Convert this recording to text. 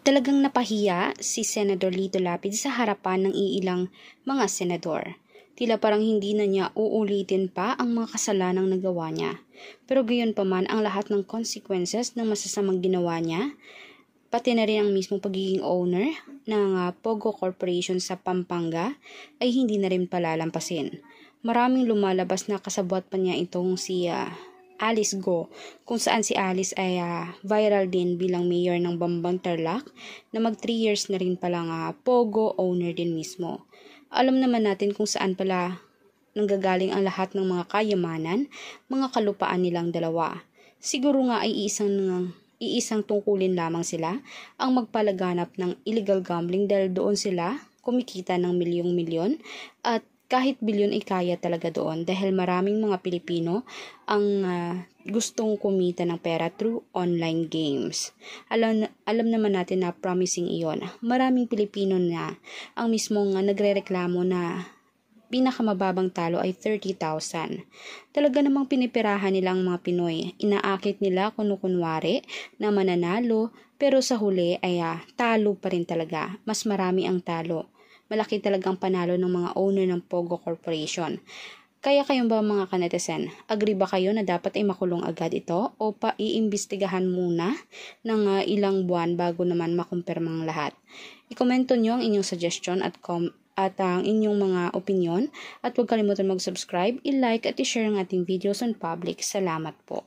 Talagang napahiya si Senador Lito Lapid sa harapan ng iilang mga senador. Tila parang hindi na niya uulitin pa ang mga kasalanang nagawa niya. Pero gayon pa man ang lahat ng consequences ng masasamang ginawa niya, pati na rin ang mismong pagiging owner ng Pogo Corporation sa Pampanga ay hindi na rin palalampasin. Maraming lumalabas na kasabwat pa niya itong si Alice Go, kung saan si Alice ay viral din bilang mayor ng Bambang Tarlac na mag 3 years na rin palang Pogo owner din mismo. Alam naman natin kung saan pala nanggagaling ang lahat ng mga kayamanan, mga kalupaan nilang dalawa. Siguro nga ay iisang tungkulin lamang sila ang magpalaganap ng illegal gambling dahil doon sila kumikita ng milyong-milyon at kahit bilyon ay kaya talaga doon dahil maraming mga Pilipino ang gustong kumita ng pera through online games. Alam naman natin na promising iyon. Maraming Pilipino na ang mismong nagrereklamo na pinakamababang talo ay 30,000. Talaga namang pinipirahan nila ang mga Pinoy. Inaakit nila kunwari na mananalo pero sa huli ay talo pa rin talaga. Mas marami ang talo. Malaki talagang panalo ng mga owner ng Pogo Corporation. Kaya kayong ba mga kanetizen, agree ba kayo na dapat ay makulong agad ito o iimbestigahan muna ng ilang buwan bago naman makumpirmang lahat? I-komento nyo ang inyong suggestion at ang inyong mga opinion at huwag kalimutan mag-subscribe, i-like at i-share ang ating videos on public. Salamat po.